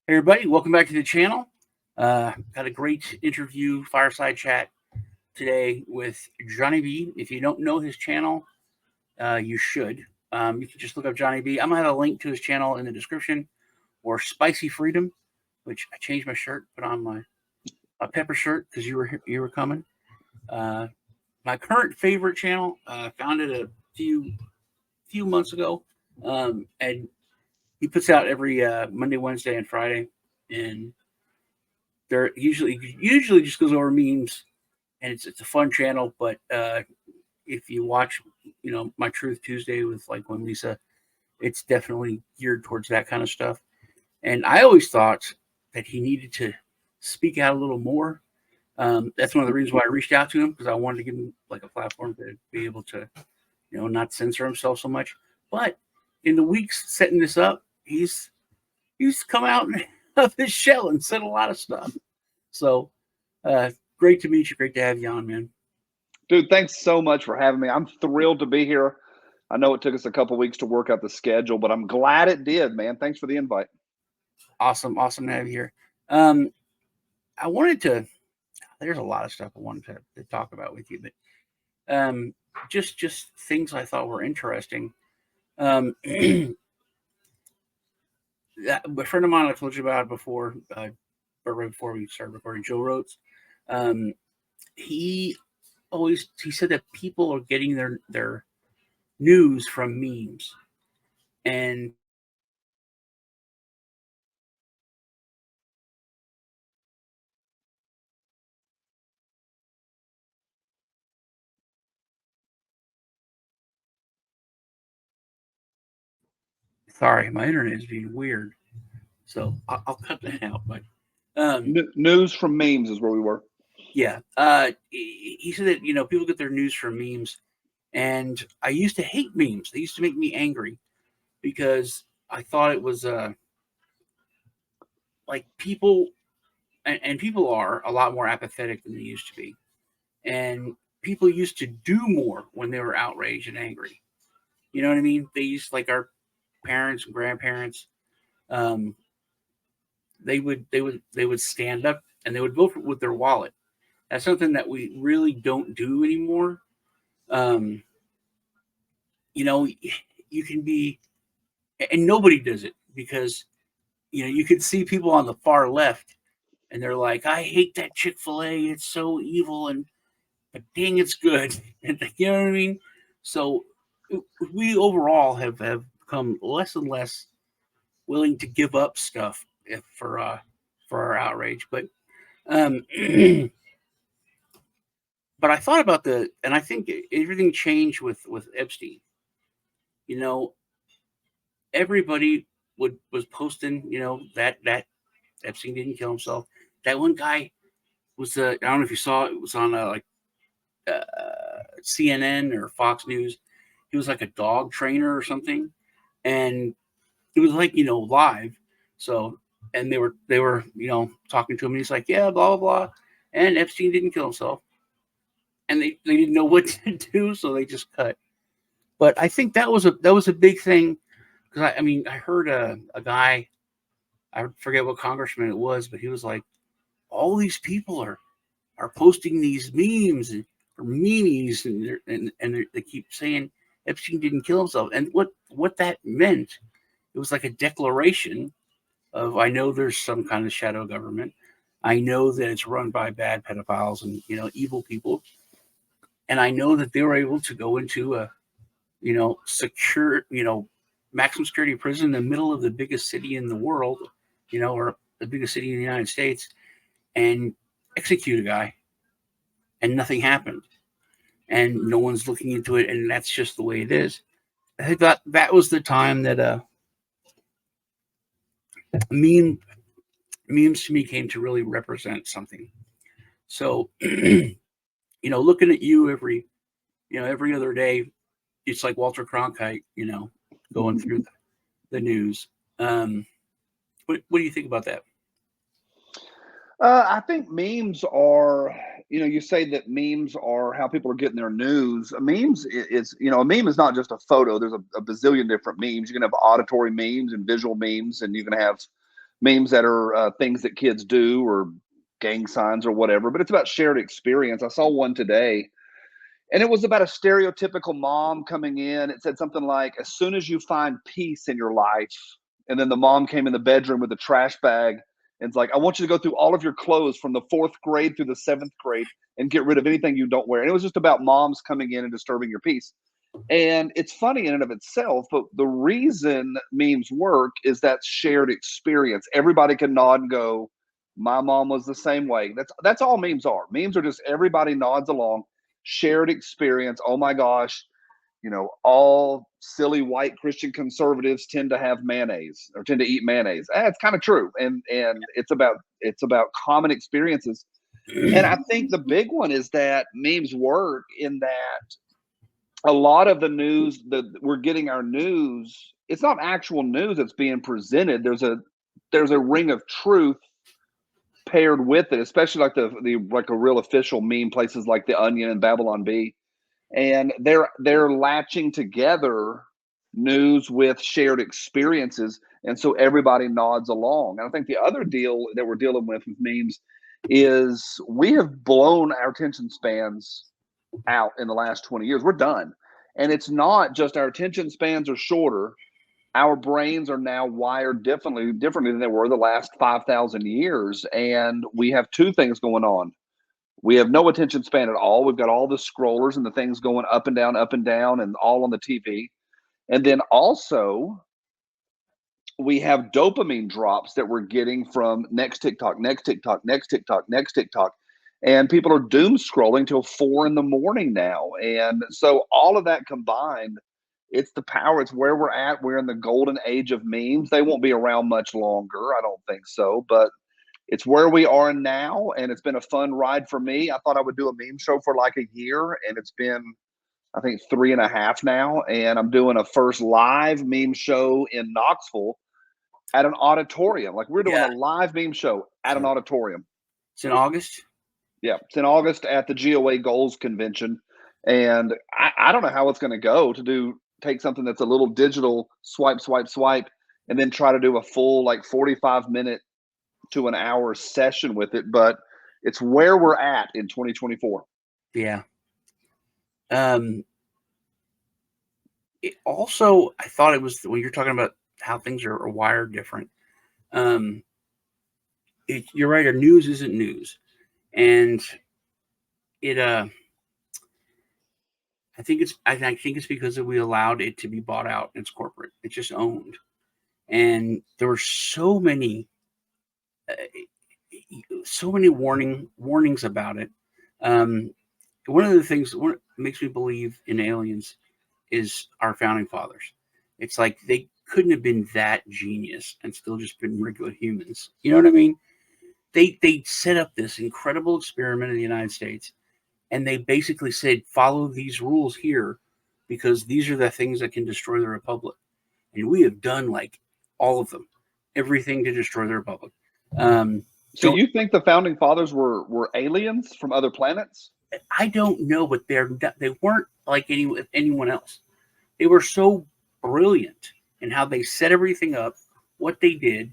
Hey everybody, welcome back to the channel. Got a great interview, fireside chat today with Johnny B. If you don't know his channel, you should. You can just look up Johnny B. I'm gonna have a link to his channel in the description, or Spicy Freedom, which I changed my shirt, put on my pepper shirt because you were coming. My current favorite channel, found it a few months ago, and he puts out every Monday, Wednesday, and Friday, and they're usually just goes over memes, and it's a fun channel. But if you watch, My Truth Tuesday with like when Lisa, it's definitely geared towards that kind of stuff. And I always thought that he needed to speak out a little more. That's one of the reasons why I reached out to him, because I wanted to give him like a platform to be able to, not censor himself so much. But in the weeks setting this up, he's come out of his shell and said a lot of stuff. So great to meet you. Great to have you on, man. Dude, thanks so much for having me. I'm thrilled to be here. I know it took us a couple of weeks to work out the schedule, but I'm glad it did, man. Thanks for the invite. Awesome to have you here. I wanted to. There's a lot of stuff I wanted to talk about with you, but just things I thought were interesting. A friend of mine I told you about before, but right before we started recording, Joe Rhodes. He said that people are getting their news from memes, and sorry, my internet is being weird, so I'll cut that out. But news from memes is where we were. Yeah, he said that people get their news from memes, and I used to hate memes. They used to make me angry because I thought it was like people, and people are a lot more apathetic than they used to be, and people used to do more when they were outraged and angry. You know what I mean? They used, like our parents and grandparents, um, they would stand up and they would vote with their wallet. That's something that we really don't do anymore. Um, you know, you can be, and nobody does it because you could see people on the far left, and they're like, "I hate that Chick-fil-A. It's so evil, and but dang, it's good." And you know what I mean? So we overall have become less and less willing to give up stuff for our outrage. But um, but I thought about and I think everything changed with Epstein. You know, everybody was posting, that Epstein didn't kill himself. That one guy was I don't know if you saw it, was on uh, CNN or Fox News. He was like a dog trainer or something, and it was like live. So and they were talking to him, and he's like, yeah, blah blah blah, and Epstein didn't kill himself, and they didn't know what to do, so they just cut. But I think that was a big thing, because I heard a guy, I forget what congressman it was, but he was like, all these people are posting these memes or memes, and they keep saying Epstein didn't kill himself, and what that meant, it was like a declaration of, I know there's some kind of shadow government, I know that it's run by bad pedophiles and evil people, and I know that they were able to go into a secure maximum security prison in the middle of the biggest city in the world, or the biggest city in the United States, and execute a guy, and nothing happened, and no one's looking into it, and that's just the way it is. I think that was the time that meme memes to me came to really represent something. So looking at you every other day, it's like Walter Cronkite, going through the news. What do you think about that? I think memes are, you say that memes are how people are getting their news. Memes is, a meme is not just a photo. There's a bazillion different memes. You can have auditory memes and visual memes, and you can have memes that are things that kids do or gang signs or whatever, but it's about shared experience. I saw one today, and it was about a stereotypical mom coming in. It said something like, as soon as you find peace in your life, and then the mom came in the bedroom with a trash bag and it's like, I want you to go through all of your clothes from the 4th grade through the 7th grade and get rid of anything you don't wear. And it was just about moms coming in and disturbing your peace. And it's funny in and of itself, but the reason memes work is that shared experience. Everybody can nod and go, my mom was the same way. That's all memes are. Memes are just everybody nods along, shared experience. Oh my gosh, all silly white Christian conservatives tend to have mayonnaise or tend to eat mayonnaise. It's kind of true. And it's about common experiences. And I think the big one is that memes work in that a lot of the news that we're getting our news, it's not actual news that's being presented. There's a ring of truth paired with it, especially like like a real official meme places like The Onion and Babylon Bee. And they're latching together news with shared experiences, and so everybody nods along. And I think the other deal that we're dealing with memes is we have blown our attention spans out in the last 20 years. We're done. And it's not just our attention spans are shorter. Our brains are now wired differently than they were the last 5,000 years. And we have two things going on. We have no attention span at all. We've got all the scrollers and the things going up and down, and all on the TV. And then also, we have dopamine drops that we're getting from next TikTok, next TikTok, next TikTok, next TikTok. And people are doom scrolling till 4 a.m. now. And so all of that combined, it's the power. It's where we're at. We're in the golden age of memes. They won't be around much longer. I don't think so. But it's where we are now, and it's been a fun ride for me. I thought I would do a meme show for like a year, and it's been, I think, 3.5 now. And I'm doing a first live meme show in Knoxville at an auditorium. Like we're doing a live meme show at an auditorium. It's in August? Yeah, it's in August at the GOA Goals Convention. And I don't know how it's going to go to take something that's a little digital swipe, swipe, swipe, and then try to do a full like 45-minute to an hour session with it, but it's where we're at in 2024. Yeah. It also, I thought it was when you're talking about how things are wired different. You're right. Our news isn't news, and it. I think it's because we allowed it to be bought out. It's corporate. It's just owned, and there were so many warnings about it. One of the things that makes me believe in aliens is our founding fathers. It's like they couldn't have been that genius and still just been regular humans. You know what I mean? They set up this incredible experiment in the United States, and they basically said, follow these rules here because these are the things that can destroy the republic. And we have done like all of them, everything to destroy the republic. So you think the founding fathers were aliens from other planets? I don't know, but they weren't like anyone else. They were so brilliant in how they set everything up, what they did.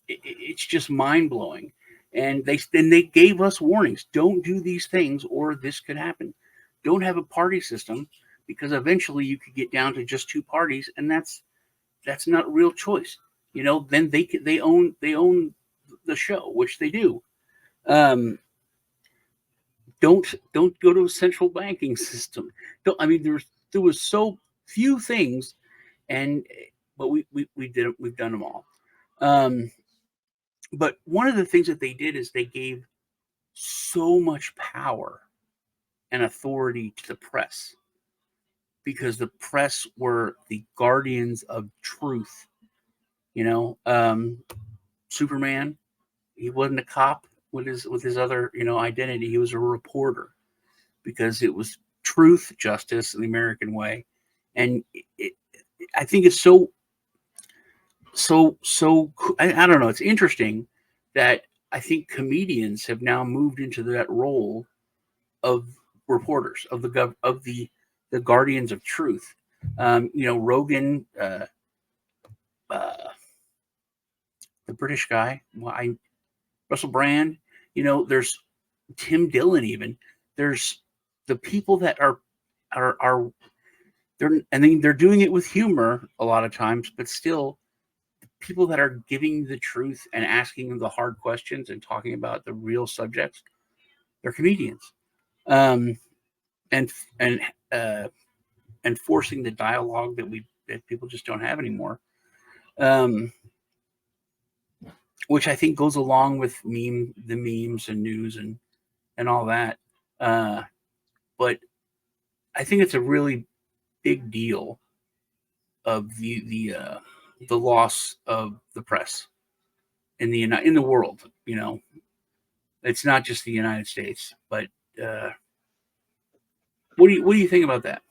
It's just mind blowing. And they gave us warnings: don't do these things, or this could happen. Don't have a party system because eventually you could get down to just 2 parties, and that's not real choice. Then they own the show, which they do. Don't go to a central banking system. There was so few things, but we've done them all. But one of the things that they did is they gave so much power and authority to the press, because the press were the guardians of truth. Superman, he wasn't a cop with his other identity. He was a reporter, because it was truth, justice, and the American way. And I think it's so I don't know. It's interesting that I think comedians have now moved into that role of reporters, of the guardians of truth. Rogan, the British guy. Russell Brand. There's Tim Dillon. Even there's the people that are they're doing it with humor a lot of times, but still people that are giving the truth and asking the hard questions and talking about the real subjects. They're comedians, um, and and uh, and forcing the dialogue that people just don't have anymore. Um, which I think goes along with the memes and news and all that. Uh, but I think it's a really big deal of the loss of the press in the world. It's not just the United States, but uh, what do you think about that?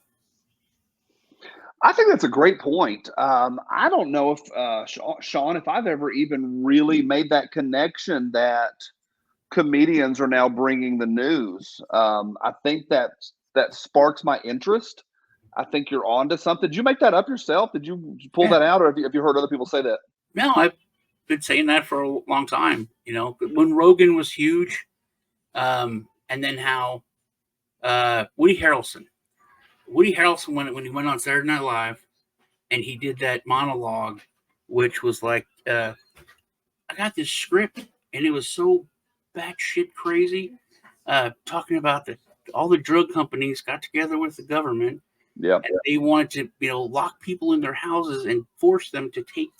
I think that's a great point. I don't know if Sean, if I've ever even really made that connection that comedians are now bringing the news. I think that sparks my interest. I think you're onto something. Did you make that up yourself? Did you pull Yeah, that out, or have you heard other people say that? no, I've been saying that for a long time. When Rogan was huge, and then how Woody Harrelson. Woody Harrelson when he went on Saturday Night Live and he did that monologue, which was like, I got this script and it was so batshit crazy, talking about all the drug companies got together with the government Yeah. and they wanted to, lock people in their houses and force them to take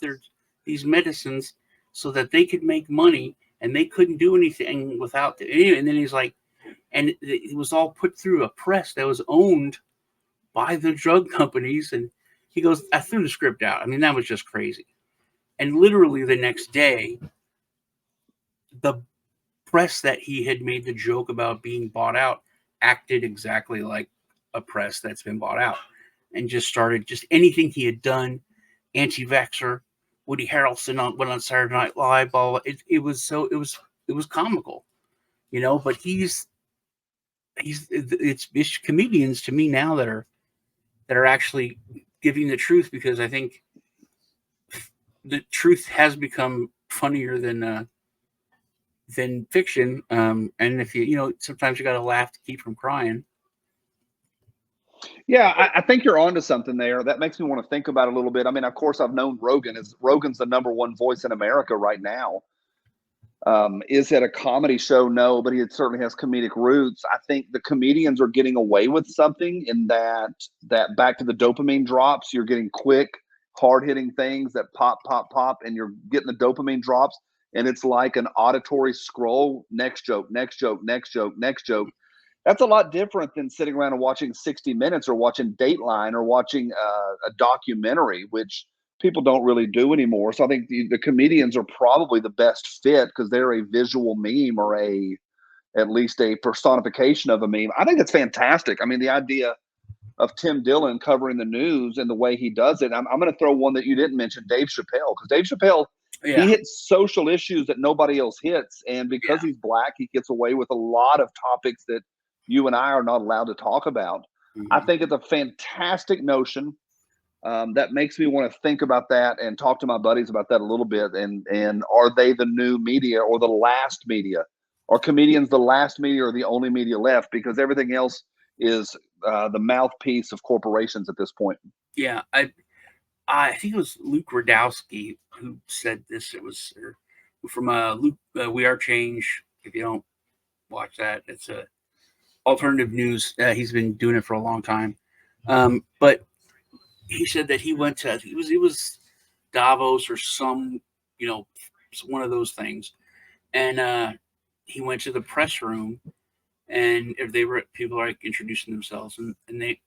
these medicines so that they could make money and they couldn't do anything without it. And then he's like, and it was all put through a press that was owned by the drug companies. And he goes, I threw the script out. I mean, that was just crazy. And literally the next day, the press that he had made the joke about being bought out acted exactly like a press that's been bought out and just started just anything he had done, anti-vaxxer. Woody Harrelson went on Saturday Night Live. Blah, blah. It was comical, But it's comedians to me now that are actually giving the truth, because I think the truth has become funnier than fiction. And if sometimes you got to laugh to keep from crying. Yeah, I think you're onto something there. That makes me want to think about it a little bit. I mean, of course, I've known Rogan's the number one voice in America right now. Is it a comedy show? No, but he certainly has comedic roots. I think the comedians are getting away with something in that back to the dopamine drops. You're getting quick, hard hitting things that pop, pop, pop, and you're getting the dopamine drops. And it's like an auditory scroll. Next joke, next joke, next joke, next joke. That's a lot different than sitting around and watching 60 Minutes or watching Dateline or watching a documentary, which people don't really do anymore. So I think the comedians are probably the best fit because they're a visual meme or at least a personification of a meme. I think it's fantastic. I mean, the idea of Tim Dillon covering the news and the way he does it. I'm going to throw one that you didn't mention, Dave Chappelle, because Dave Chappelle, Yeah, he hits social issues that nobody else hits. And because yeah. he's black, he gets away with a lot of topics that you and I are not allowed to talk about. I Mhm. think it's a fantastic notion. That makes me want to think about that and talk to my buddies about that a little bit. And are they the new media or the last media? Are comedians the last media or the only media left? Because everything else is the mouthpiece of corporations at this point. Yeah, I think it was Luke Radowski who said this. It was from Luke. We Are Change. If you don't watch that, it's a alternative news. He's been doing it for a long time. But he said that he went to it was Davos or some you know one of those things, and he went to the press room, and if they were people are like introducing themselves, and they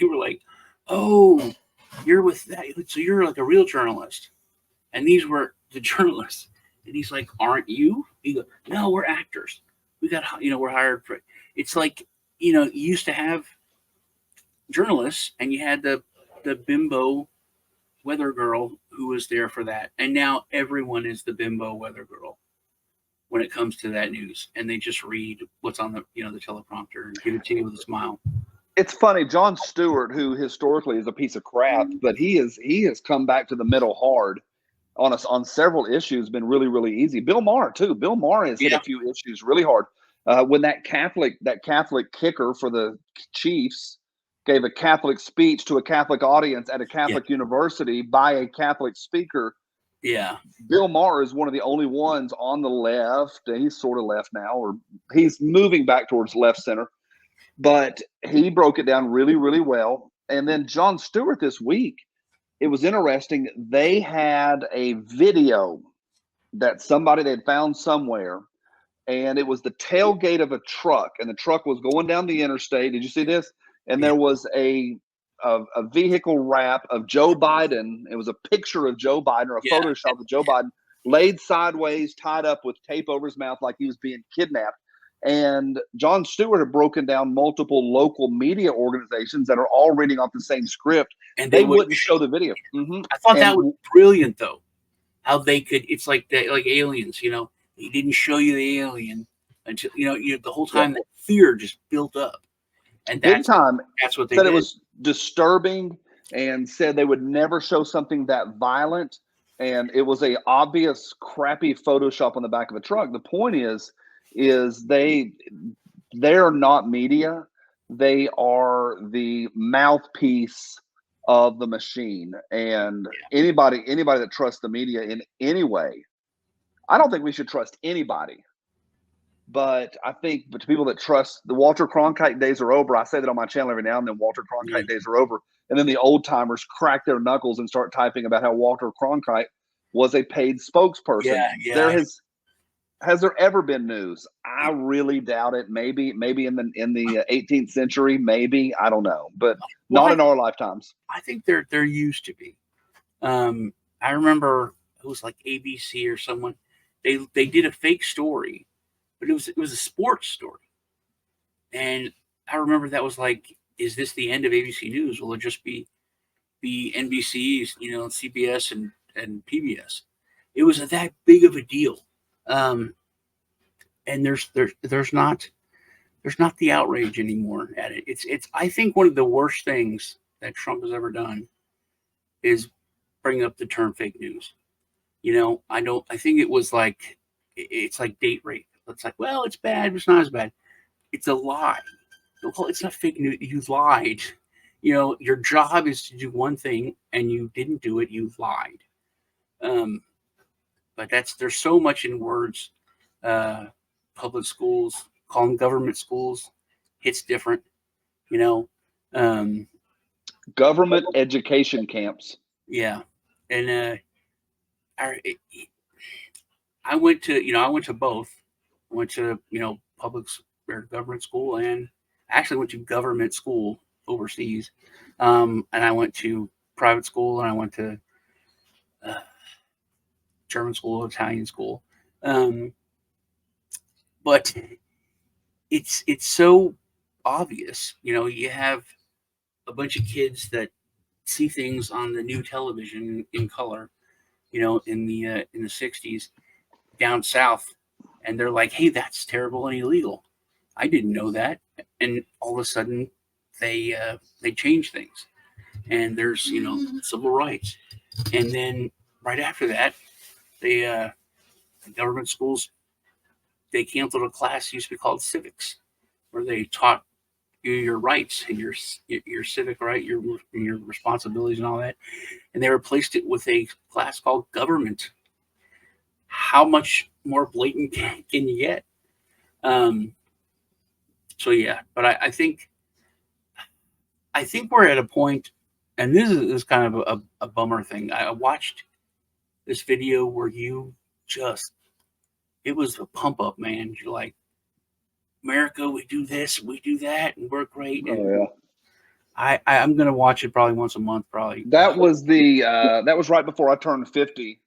were like, "Oh, you're with that, so you're like a real journalist," and these were the journalists, and he's like, "Aren't you?" He goes, "No, we're actors. We got we're hired for." It's like you used to have journalists, and you had the bimbo weather girl who was there for that, and now everyone is the bimbo weather girl when it comes to that news, and they just read what's on the teleprompter and give it to you with a smile. It's funny, Jon Stewart, who historically is a piece of crap, but he has come back to the middle hard. on several issues been really, really easy. Bill Maher too. Bill Maher has hit Yeah, a few issues really hard. When that Catholic kicker for the Chiefs gave a Catholic speech to a Catholic audience at a yeah, Catholic university by a Catholic speaker, yeah, Bill Maher is one of the only ones on the left. He's sort of left now, or he's moving back towards left center. But he broke it down really, really well. And then Jon Stewart this week, it was interesting. They had a video that somebody they'd found somewhere, and it was the tailgate of a truck, and the truck was going down the interstate. Did you see this? And yeah, there was a vehicle wrap of Joe Biden. It was a picture of Joe Biden, or a yeah, Photoshop of Joe Biden, laid sideways, tied up with tape over his mouth like he was being kidnapped. And Jon Stewart had broken down multiple local media organizations that are all reading off the same script. and they They would. wouldn't show the video. I thought that was And brilliant, though. How they could, it's like that, like aliens. He didn't show you the alien until the whole yep, time that fear just built up, and big that's time, that's what they said it did. was disturbing, and said they would never show something that violent. And it was a obvious crappy Photoshop on the back of a truck. The point is they're not media. They are the mouthpiece of the machine. And anybody that trusts the media in any way, I don't think we should trust anybody. But I think, but to people that trust, the Walter Cronkite days are over. I say that on my channel every now and then. Walter Yeah, Cronkite days are over, and then the old timers crack their knuckles and start typing about how Walter Cronkite was a paid spokesperson. yeah, There yeah. has there ever been news? I really doubt it. Maybe in the 18th century, maybe, I don't know, but Well, not in our lifetimes. I think there used to be. I remember it was like ABC or someone. They did a fake story, but it was a sports story, and I remember that was like, is this the end of ABC News? Will it just be NBC's, CBS and PBS? It was that big of a deal, um, and there's not the outrage anymore at it. It's I think one of the worst things that Trump has ever done is bring up the term fake news. I think it was like it's like date rape. It's like, well, it's bad, but it's not as bad. It's a lie. Well, it's not fake news. You lied. Your job is to do one thing, and you didn't do it. You lied. Um, but there's so much in words. Uh, Public schools, call them government schools, hits different. You know. Um, Government education camps. yeah, and I, I went to both. I went to public or government school, and I actually went to government school overseas. And I went to private school, and I went to uh, German school, Italian school. Um, but it's so obvious. You have a bunch of kids that see things on the new television in color. In the '60s down south, and they're like, "Hey, that's terrible and illegal." I didn't know that, and all of a sudden, they change things, and there's civil rights, and then right after that, they the government schools, they canceled a class used to be called civics, where they taught you your rights and your civic right, your responsibilities and all that, and they replaced it with a class called government. How much more blatant can you get? Um, so yeah, but I think we're at a point, and this is kind of a bummer thing. I watched this video where it was a pump up, man. You're like, America, we do this, we do that, and we're great. And Oh yeah. I'm gonna watch it probably once a month, probably. That was right before I turned 50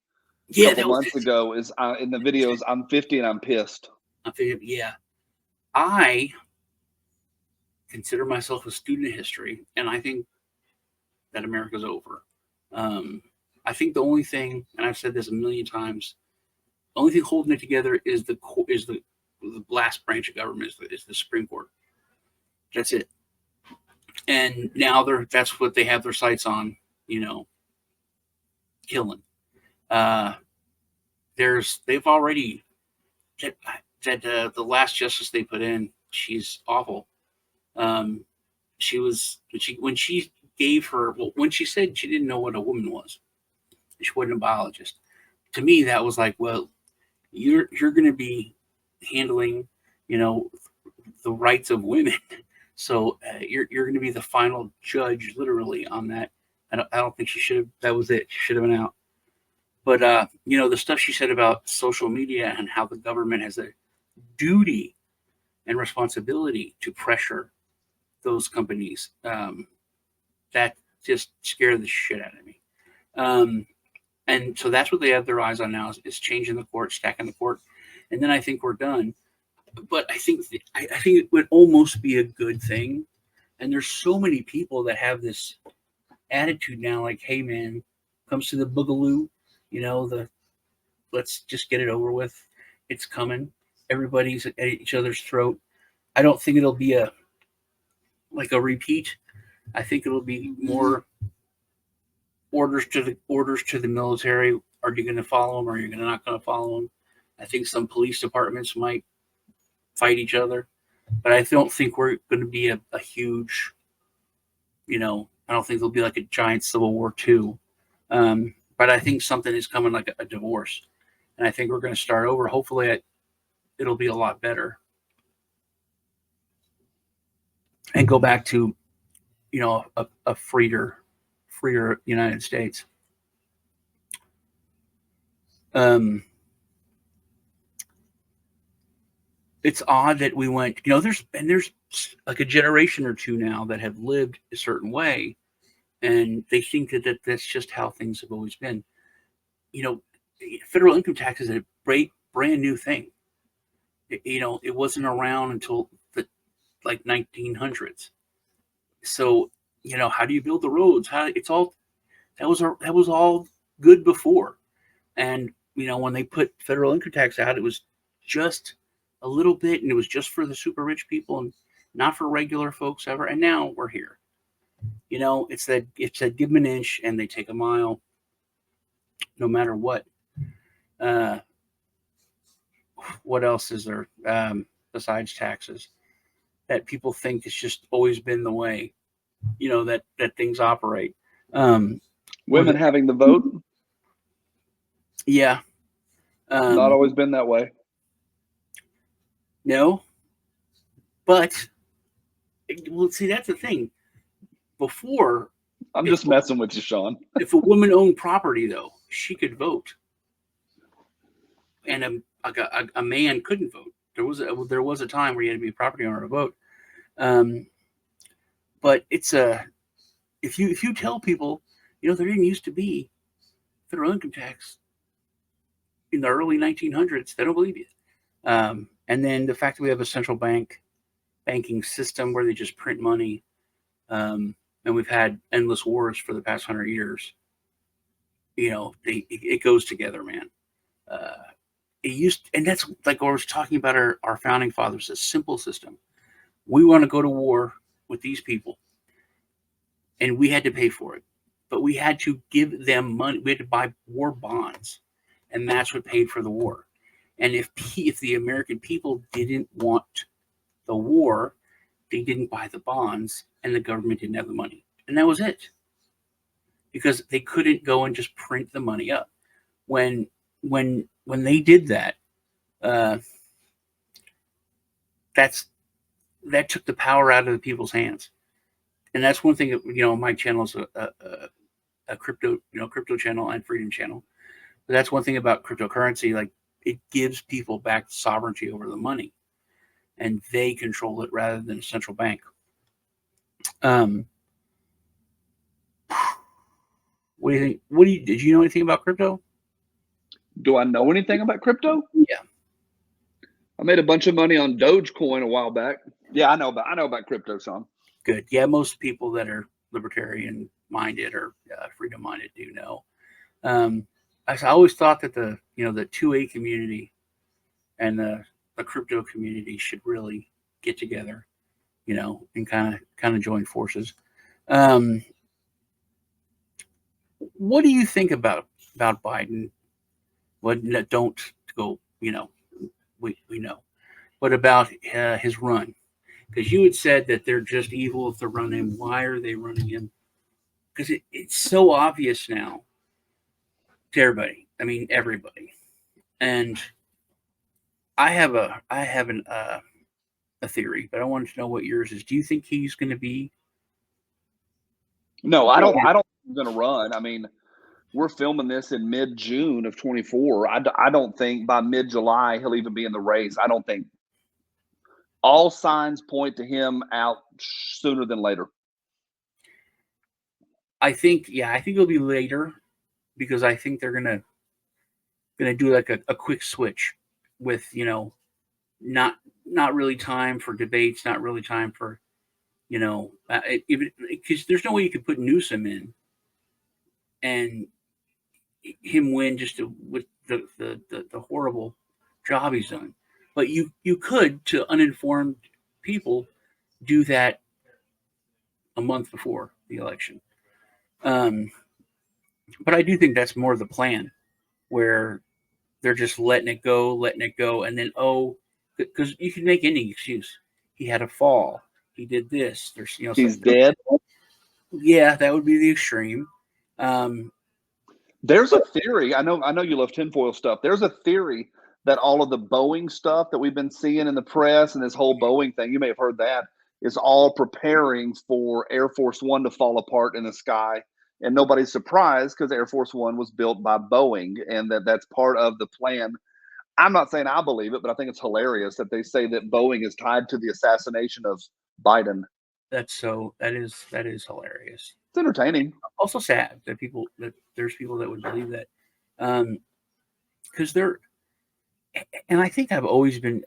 a Yeah, couple that was months it. ago. Is in the videos, I'm 50 and I'm pissed. I figured, yeah, I consider myself a student of history, and I think that America's over. Um, I think the only thing, and I've said this a million times, the only thing holding it together is the last branch of government is the Supreme Court. That's it. And now that's what they have their sights on, killing. Uh, they've already that the last justice they put in, she's awful. Um, she was when she gave her when she said she didn't know what a woman was, she wasn't a biologist. To me, that was like, well, you're going to be handling, you know, the rights of women. So you're going to be the final judge, literally, on that. I don't think she should have. That was it. She should have been out. But the stuff she said about social media and how the government has a duty and responsibility to pressure those companies, that just scared the shit out of me. And so that's what they have their eyes on now is changing the court, stacking the court, and then I think we're done. But I think it would almost be a good thing. And there's so many people that have this attitude now, like, hey man, comes to the boogaloo, the let's just get it over with. It's coming. Everybody's at each other's throat. I don't think it'll be a repeat. I think it'll be more orders to the military. Are you going to follow them? Or are you not going to follow them? I think some police departments might fight each other, but I don't think we're going to be a huge, I don't think there'll be like a giant Civil War II. But I think something is coming, like a divorce, and I think we're going to start over. Hopefully, it'll be a lot better, and go back to, a freer United States. It's odd that we went, there's like a generation or two now that have lived a certain way, and they think that that's just how things have always been. Federal income tax is a brand new thing. It wasn't around until the 1900s. So, how do you build the roads? That was all good before. And, when they put federal income tax out, it was just a little bit, and it was just for the super rich people and not for regular folks ever. And now we're here. It's that give them an inch and they take a mile, no matter what. What else is there besides taxes that people think it's just always been the way, that things operate? Women having the vote? Yeah. Not always been that way. No. But, well, see, that's the thing. Before, I'm just messing with you, Sean. If a woman owned property, though, she could vote, and a man couldn't vote. There was a time where you had to be a property owner to vote. But it's if you tell people, there didn't used to be federal income tax in the early 1900s, they don't believe you. And then the fact that we have a central banking system where they just print money, and we've had endless wars for the past 100 years. It goes together, man. And that's like what I was talking about our founding fathers, a simple system. We want to go to war with these people, and we had to pay for it, but we had to give them money. We had to buy war bonds, and that's what paid for the war. And if the American people didn't want the war, they didn't buy the bonds, and the government didn't have the money, and that was it. Because they couldn't go and just print the money up. When they did that, that took the power out of the people's hands. And that's one thing that, my channel is a crypto channel and freedom channel. But that's one thing about cryptocurrency. Like, it gives people back sovereignty over the money, and they control it rather than a central bank. What do you think? Did you know anything about crypto? Do I know anything about crypto? Yeah. I made a bunch of money on Dogecoin a while back. Yeah, I know about crypto, Sean. Good. Yeah, most people that are libertarian minded or freedom minded do know. I always thought that the 2A community and the crypto community should really get together, and kind of join forces. What do you think about Biden Well, don't go. We know. What about his run? Because you had said that they're just evil if they're running him. Why are they running him? Because it's so obvious now to everybody. I mean, everybody. And I have a theory, but I wanted to know what yours is. Do you think he's going to be? No, I don't think he's going to run. I mean, we're filming this in mid-June of 24. I don't think by mid-July he'll even be in the race. I don't think. All signs point to him out sooner than later. I think, yeah, I think it'll be later because I think they're gonna do like a quick switch with not not really time for debates, not really time for even because there's no way you could put Newsom in and him win with the horrible job he's done. But you could, to uninformed people, do that a month before the election. Um, but I do think that's more the plan, where they're just letting it go, and then because you can make any excuse. He had a fall. He did this. There's He's dead. yeah, that would be the extreme. Um, There's a theory. I know you love tinfoil stuff. There's a theory that all of the Boeing stuff that we've been seeing in the press and this whole Boeing thing, you may have heard that, is all preparing for Air Force One to fall apart in the sky. And nobody's surprised because Air Force One was built by Boeing and that's part of the plan. I'm not saying I believe it, but I think it's hilarious that they say that Boeing is tied to the assassination of Biden. that is hilarious. It's entertaining. Also sad that there's people that would believe that, because they're and I think I've always been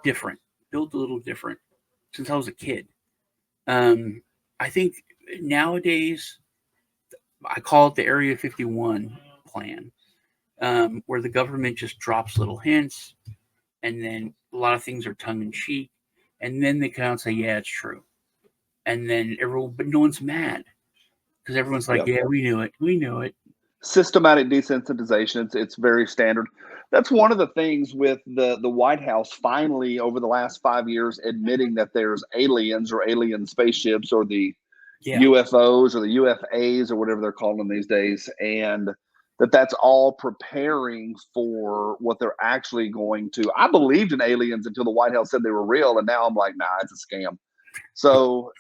different, built a little different since I was a kid. I think nowadays I call it the Area 51 plan, where the government just drops little hints, and then a lot of things are tongue in cheek, and then they come out and say, "Yeah, it's true," and then but no one's mad because everyone's like, Yeah. "Yeah, we knew it." Systematic desensitization. It's very standard. That's one of the things with the White House finally over the last 5 years admitting that there's aliens or alien spaceships or the Yeah, UFOs or the UFAs or whatever they're calling them these days, and that's all preparing for what they're actually going to. I believed in aliens until the White House said they were real, and now I'm like, nah, it's a scam. So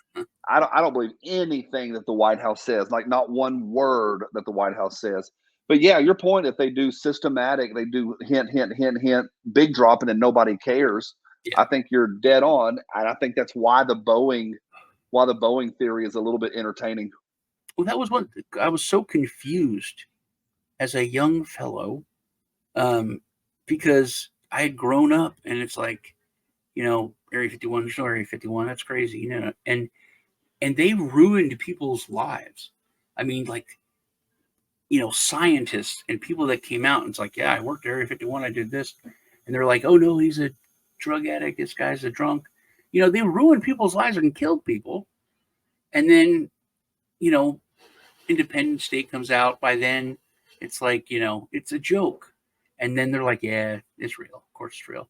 I don't believe anything that the White House says, like not one word that the White House says. But yeah, your point, if they do systematic, they do hint, hint, hint, hint, big drop, and then nobody cares. yeah. I think you're dead on, and I think that's why the Boeing theory is a little bit entertaining. Well, that was what I was so confused as a young fellow, um, because I had grown up, and it's like, Area 51, there's no Area 51. That's crazy, and they ruined people's lives. I mean, like, scientists and people that came out and it's like, yeah, I worked at Area 51, I did this, and they're like, oh no, he's a drug addict, this guy's a drunk. They ruined people's lives and killed people, and then you know Independence State comes out. By then, it's like, it's a joke, and then they're like, yeah, it's real, of course it's real,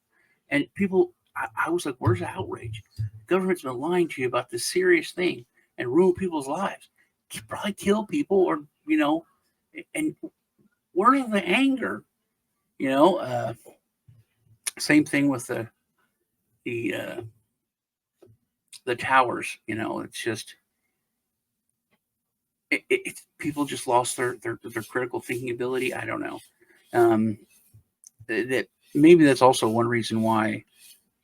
and people. I was like, where's the outrage? The government's been lying to you about this serious thing and ruin people's lives, probably kill people, or and where's the anger? You know, uh, Same thing with the the towers. It's just it's people just lost their critical thinking ability. I don't know. Um, that maybe that's also one reason why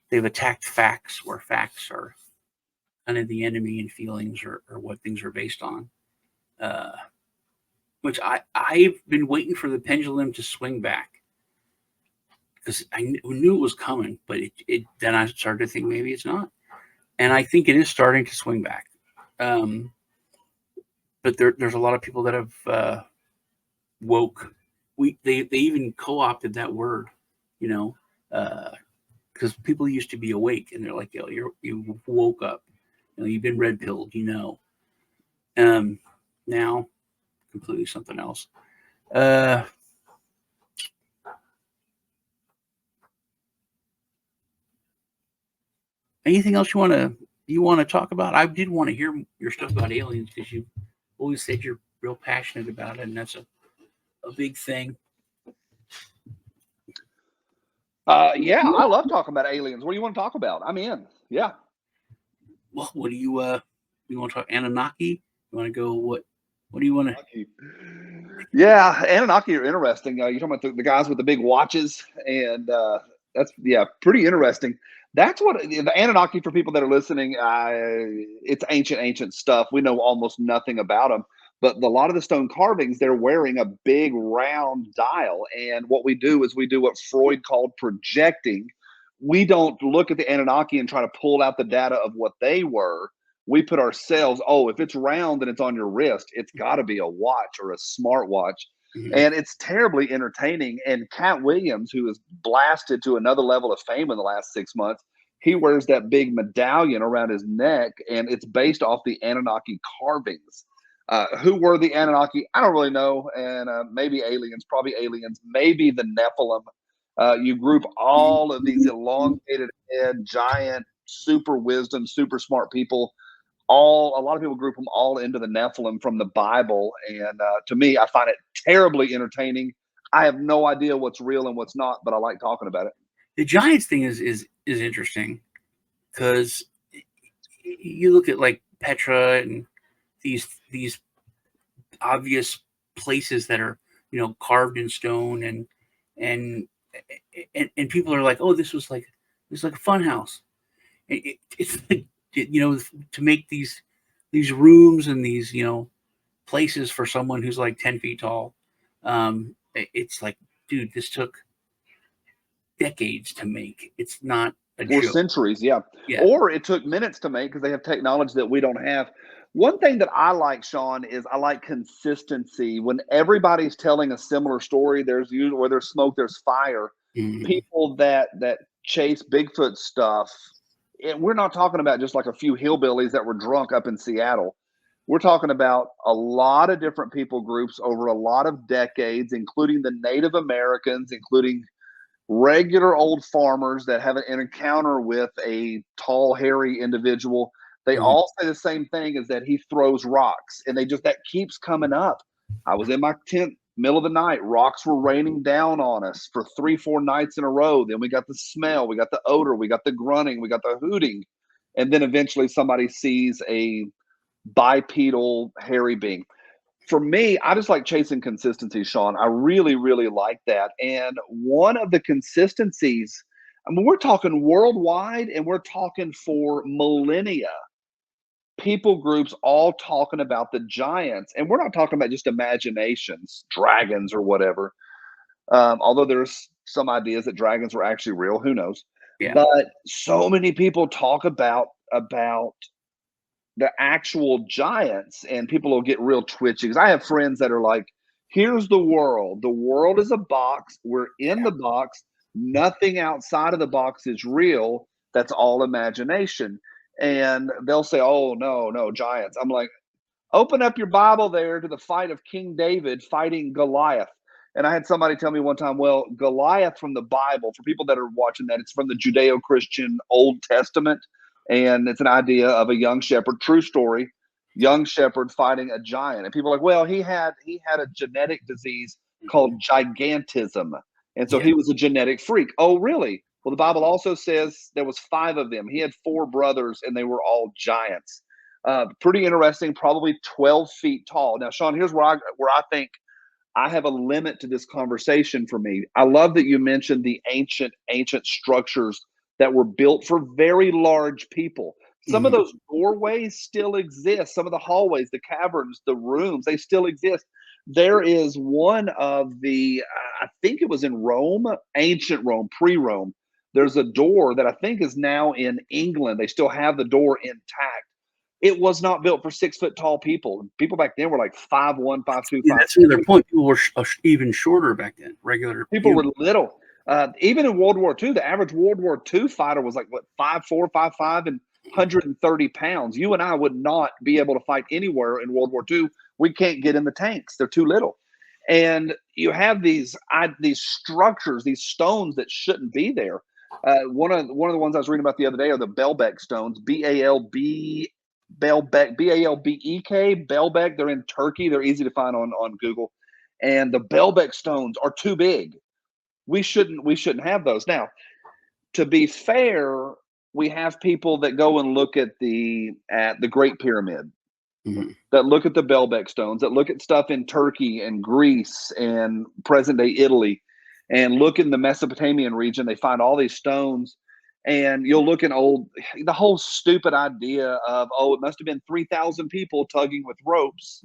they've attacked facts, where facts are kind of the enemy, and feelings or what things are based on. Uh, which I've been waiting for the pendulum to swing back, because I knew it was coming, but it then I started to think maybe it's not, and I think it is starting to swing back. Um, but there's a lot of people that have woke. They even co-opted that word, you know, because people used to be awake, and they're like, yo, you woke up, you've been red pilled, Now completely something else. Uh, Anything else you want to talk about? I did want to hear your stuff about aliens because you always said you're real passionate about it, and that's a big thing. Yeah, I love talking about aliens. What do you want to talk about? I'm in. Yeah. Well, what do you want to talk Anunnaki? You want to go what do you want to? Anunnaki. Yeah, Anunnaki are interesting. You're talking about the guys with the big watches, and that's yeah, pretty interesting. That's what the Anunnaki, for people that are listening. It's ancient stuff. We know almost nothing about them, but a lot of the stone carvings, they're wearing a big round dial. And what we do is we do what Freud called projecting. We don't look at the Anunnaki and try to pull out the data of what they were. We put ourselves, oh, if it's round and it's on your wrist, it's got to be a watch or a smartwatch. Mhm. And it's terribly entertaining. And Cat Williams, who has blasted to another level of fame in the last 6 months, he wears that big medallion around his neck, and it's based off the Anunnaki carvings. Who were the Anunnaki? I don't really know. And maybe aliens, probably aliens, maybe the Nephilim. You group all of these elongated head, giant, super wisdom, super smart people, all a lot of people group them all into the Nephilim from the Bible, and to me, I find it terribly entertaining. I have no idea what's real and what's not, but I like talking about it. The Giants thing is interesting because you look at like Petra and these obvious places that are carved in stone and and people are like, oh, this was like a fun house. It's like, to make these rooms and these places for someone who's like 10 feet tall. It's like, dude, this took decades to make. It's not a Or joke. centuries, yeah. Yeah. Or it took minutes to make because they have technology that we don't have. One thing that I like, Sean, is I like consistency. When everybody's telling a similar story, there's usually where there's smoke, there's fire. Mhm. People that chase Bigfoot stuff, we're not talking about just like a few hillbillies that were drunk up in Seattle. We're talking about a lot of different people groups over a lot of decades, including the Native Americans, including regular old farmers that have an encounter with a tall, hairy individual. They Mhm. all say the same thing, is that he throws rocks, and they just that keeps coming up. I was in my tent, middle of the night, rocks were raining down on us for 3, 4 nights in a row. Then we got the smell, we got the odor, we got the grunting, we got the hooting, and then eventually somebody sees a bipedal hairy being. For me, I just like chasing consistency, Sean. I really, really like that. And one of the consistencies, I mean, we're talking worldwide and we're talking for millennia. People groups all talking about the giants. And we're not talking about just imaginations, dragons or whatever. Although there's some ideas that dragons were actually real, who knows? Yeah. But so many people talk about the actual giants, and people will get real twitchy because I have friends that are like, here's the world is a box, we're in the box, nothing outside of the box is real, that's all imagination. And they'll say, oh, no giants. I'm like, open up your Bible there to the fight of King David fighting Goliath. And I had somebody tell me one time, well, Goliath from the Bible, for people that are watching that, it's from the Judeo Christian Old Testament. And it's an idea of a young shepherd, true story, young shepherd fighting a giant. And people are like, well, he had a genetic disease called gigantism. And so Yeah. he was a genetic freak. Oh, really? Well, the Bible also says there was 5 of them. He had 4 brothers and they were all giants. Pretty interesting, probably 12 feet tall. Now, Sean, here's where I think I have a limit to this conversation for me. I love that you mentioned the ancient structures that were built for very large people. Some of Mhm. those doorways still exist. Some of the hallways, the caverns, the rooms, they still exist. There is one of the, I think it was in Rome, ancient Rome, pre Rome. There's a door that I think is now in England. They still have the door intact. It was not built for 6 foot tall people. People back then were like 5'1", 5'2", Yeah, five that's another three. point. People were even shorter back then. Regular People were humans. little. Even in World War II, the average World War II fighter was like what 5'4", 5'5", and 130 pounds. You and I would not be able to fight anywhere in World War II. We can't get in the tanks; they're too little. And you have these structures, these stones that shouldn't be there. One of the ones I was reading about the other day are the Baalbek stones. Baalbek. Baalbek. They're in Turkey. They're easy to find on Google. And the Baalbek stones are too big. We shouldn't have those. Now, to be fair, we have people that go and look at the Great Pyramid, that look at the Baalbek stones, that look at stuff in Turkey and Greece and present day Italy, and look in the Mesopotamian region. They find all these stones, and you'll look in the whole stupid idea of, oh, it must have been 3,000 people tugging with ropes.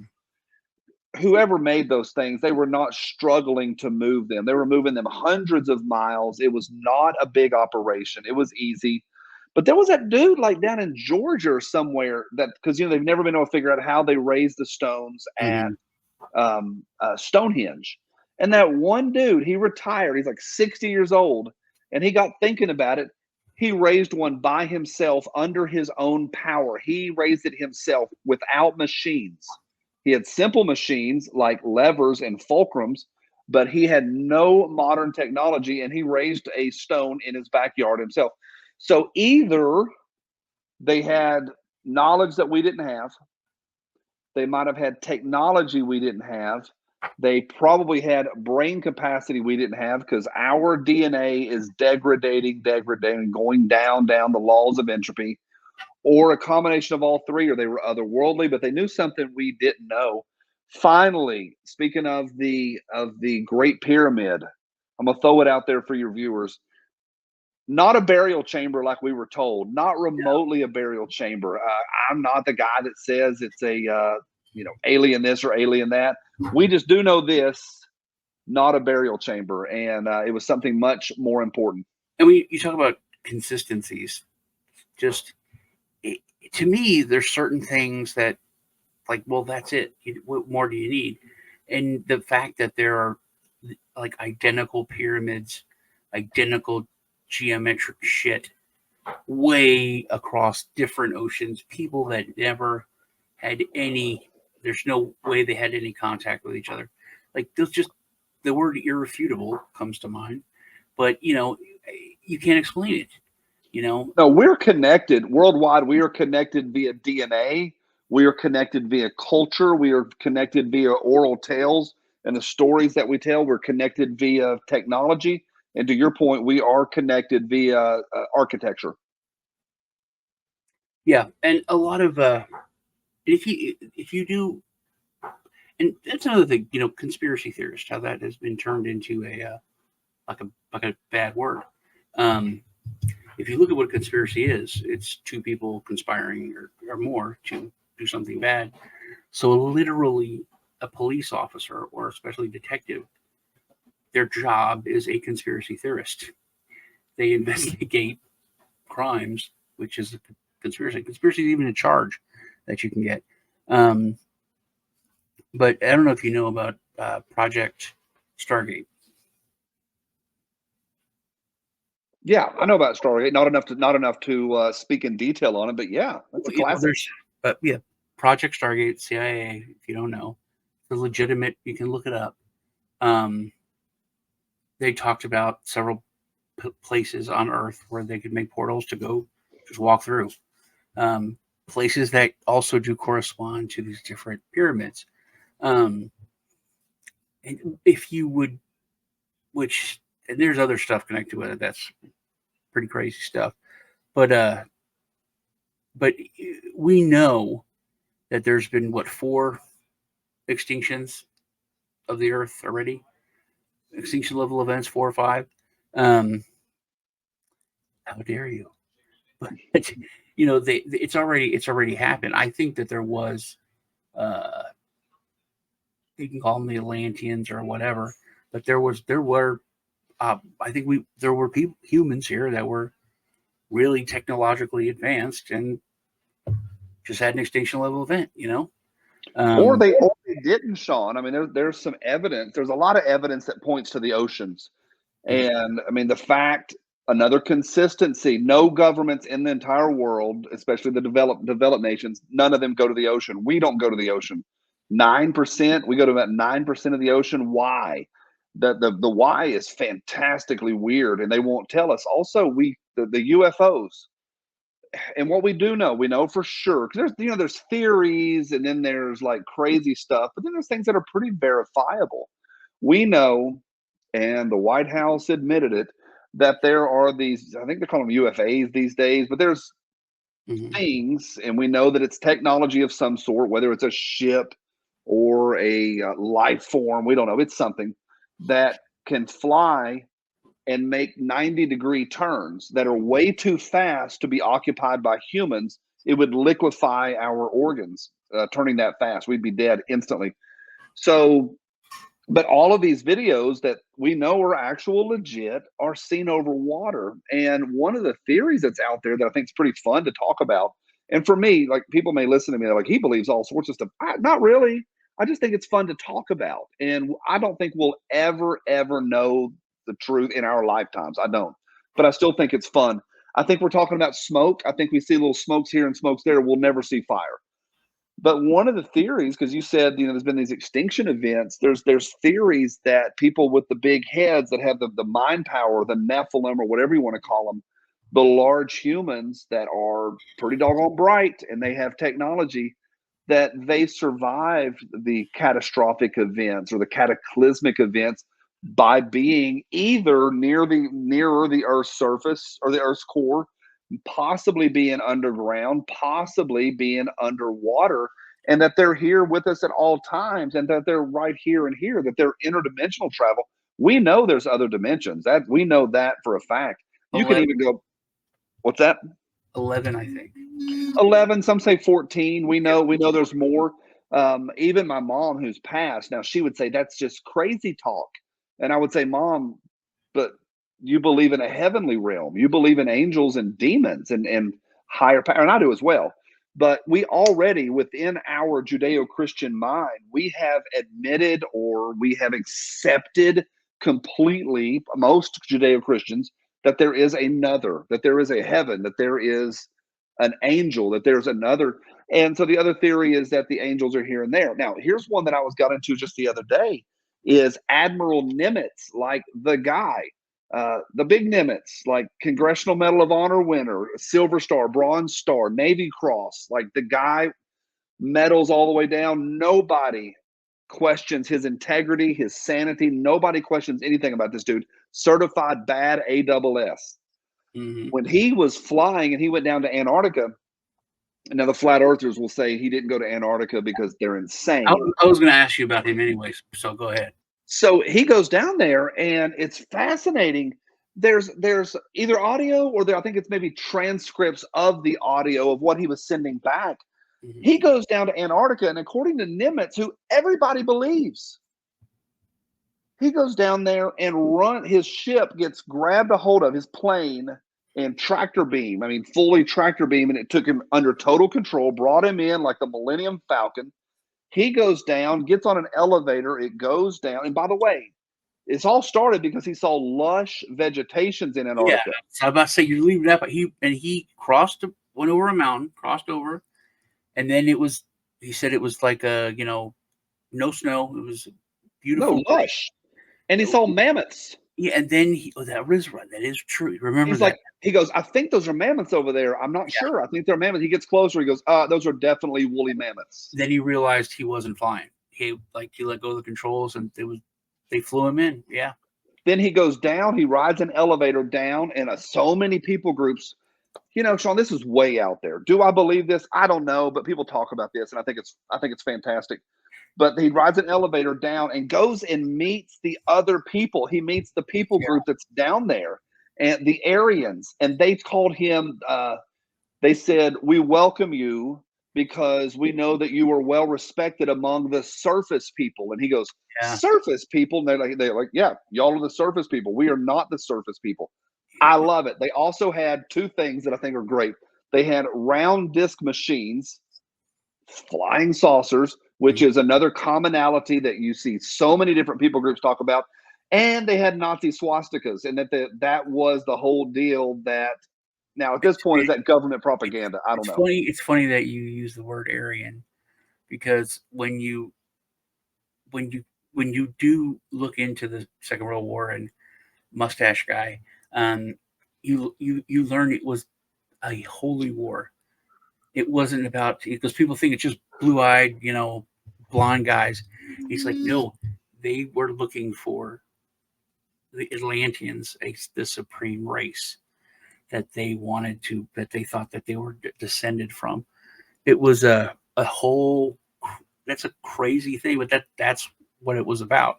Whoever made those things, they were not struggling to move them. They were moving them hundreds of miles. It was not a big operation. It was easy. But there was that dude like down in Georgia or somewhere that, because they've never been able to figure out how they raised the stones at Stonehenge. And that one dude, he retired. He's like 60 years old, and he got thinking about it. He raised one by himself under his own power. He raised it himself without machines. He had simple machines like levers and fulcrums, but he had no modern technology, and he raised a stone in his backyard himself. So either they had knowledge that we didn't have, they might have had technology we didn't have, they probably had brain capacity we didn't have, because our DNA is degrading, going down the laws of entropy, or a combination of all three, or they were otherworldly, but they knew something we didn't know. Finally, speaking of the Great Pyramid, I'm gonna throw it out there for your viewers. Not a burial chamber like we were told, not remotely a burial chamber. I'm not the guy that says it's a alien this or alien that. We just do know this, not a burial chamber, and it was something much more important. And you talk about consistencies. Just to me, there's certain things that, like, well, that's it. What more do you need? And the fact that there are like identical pyramids, identical geometric shit way across different oceans, people that never had there's no way they had any contact with each other. Like, there's just, the word irrefutable comes to mind, but you can't explain it. No, we're connected worldwide. We are connected via DNA. We are connected via culture. We are connected via oral tales and the stories that we tell. We're connected via technology. And to your point, we are connected via architecture. Yeah, and a lot of if you do, and that's another thing, conspiracy theorist, how that has been turned into a like a bad word. If you look at what a conspiracy is, it's two people conspiring or more to do something bad. So literally, a police officer or especially detective, their job is a conspiracy theorist. They investigate crimes, which is a conspiracy. Conspiracy is even a charge that you can get. But I don't know if you know about Project Stargate. Yeah, I know about Stargate. Not enough to speak in detail on it, but yeah, that's a classic. But yeah, Project Stargate, CIA. If you don't know, it's legitimate. You can look it up. They talked about several places on Earth where they could make portals to go just walk through. Places that also do correspond to these different pyramids. And if you would, and there's other stuff connected with it that's pretty crazy stuff, but we know that there's been 4 extinctions of the Earth already, extinction level events, 4 or 5. How dare you? But it's already happened. I think that there was, you can call them the Atlanteans or whatever, but there were I think there were humans here that were really technologically advanced and just had an extinction level event, Or they didn't, Sean. I mean, there's some evidence. There's a lot of evidence that points to the oceans. And I mean, the fact, another consistency, no governments in the entire world, especially the developed nations, none of them go to the ocean. We don't go to the ocean. 9%, we go to about 9% of the ocean. Why? The why is fantastically weird, and they won't tell us. Also, the UFOs, and what we do know, we know for sure, because there's theories, and then there's like crazy stuff, but then there's things that are pretty verifiable. We know, and the White House admitted it, that there are these, I think they call them UFAs these days, but there's Mhm. things, and we know that it's technology of some sort, whether it's a ship or a life form, we don't know, it's something that can fly and make 90-degree turns that are way too fast to be occupied by humans. It would liquefy our organs, turning that fast. We'd be dead instantly. So, but all of these videos that we know are actual legit are seen over water. And one of the theories that's out there that I think is pretty fun to talk about, and for me, like people may listen to me, they're like, he believes all sorts of stuff. Not really. I just think it's fun to talk about. And I don't think we'll ever know the truth in our lifetimes. I don't. But I still think it's fun. I think we're talking about smoke. I think we see little smokes here and smokes there. We'll never see fire. But one of the theories, because you said, there's been these extinction events, there's theories that people with the big heads that have the mind power, the Nephilim or whatever you want to call them, the large humans that are pretty doggone bright and they have technology, that they survived the catastrophic events or the cataclysmic events by being either nearer the Earth's surface or the Earth's core, possibly being underground, possibly being underwater, and that they're here with us at all times, and that they're right here and here, that they're interdimensional travel. We know there's other dimensions. That we know that for a fact. You can 11, even go, what's that? 11, I think. 11, some say 14. We Yep. know there's more. Even my mom, who's passed now, she would say that's just crazy talk, and I would say, Mom, but you believe in a heavenly realm, you believe in angels and demons and higher power, and I do as well. But we already, within our Judeo-Christian mind, we have admitted, or we have accepted completely, most Judeo-Christians, that there is another, that there is a heaven, that there is an angel, that there's another. And so the other theory is that the angels are here and there. Now, here's one that I got into just the other day, is Admiral Nimitz, like the guy, the big Nimitz, like Congressional Medal of Honor winner, Silver Star, Bronze Star, Navy Cross, like the guy, medals all the way down. Nobody questions his integrity, his sanity. Nobody questions anything about this dude. Certified bad ASS. Mhm. When he was flying and he went down to Antarctica, now the flat earthers will say he didn't go to Antarctica because they're insane. I was going to ask you about him anyways, so go ahead. So he goes down there, and it's fascinating. There's either audio or I think it's maybe transcripts of the audio of what he was sending back. Mhm. He goes down to Antarctica, and according to Nimitz, who everybody believes, he goes down there and his ship gets grabbed a hold of, his plane, and tractor beam. I mean, fully tractor beam, and it took him under total control, brought him in like the Millennium Falcon. He goes down, gets on an elevator, it goes down. And by the way, it's all started because he saw lush vegetations in Yeah, Antarctica. so I was about to say you leave that, but he went over a mountain, crossed over, and then it was. He said it was like no snow. It was a beautiful No, day. lush. And he saw mammoths. Yeah, and then that is right. That is true. Remember He's that? like, he goes, I think those are mammoths over there. I'm not Yeah. sure. I think they're mammoths. He gets closer. He goes, those are definitely woolly mammoths. Then he realized he wasn't flying. He let go of the controls, and they flew him in. Yeah. Then he goes down. He rides an elevator down, and so many people groups. Sean, this is way out there. Do I believe this? I don't know, but people talk about this, and I think it's fantastic. But he rides an elevator down and goes and meets the other people. He meets the people Yeah. group that's down there, and the Aryans, and they called him. They said, "We welcome you because we know that you are well respected among the surface people." And he goes, Yeah. "Surface people?" And they're like, "Yeah, y'all are the surface people. We are not the surface people." I Yeah. love it. They also had two things that I think are great. They had round disc machines, flying saucers, which Mhm. is another commonality that you see so many different people groups talk about. And they had Nazi swastikas, and that was the whole deal. That now at this point, is that government propaganda? I don't It's know. funny. It's funny that you use the word Aryan because when you when you do look into the Second World War and mustache guy, um, you learn it was a holy war. It wasn't about, because people think it's just blue eyed, blonde guys. He's like, no, they were looking for the Atlanteans, the supreme race that they wanted to, that they thought that they were descended from. It was a whole, that's a crazy thing, but that's what it was about.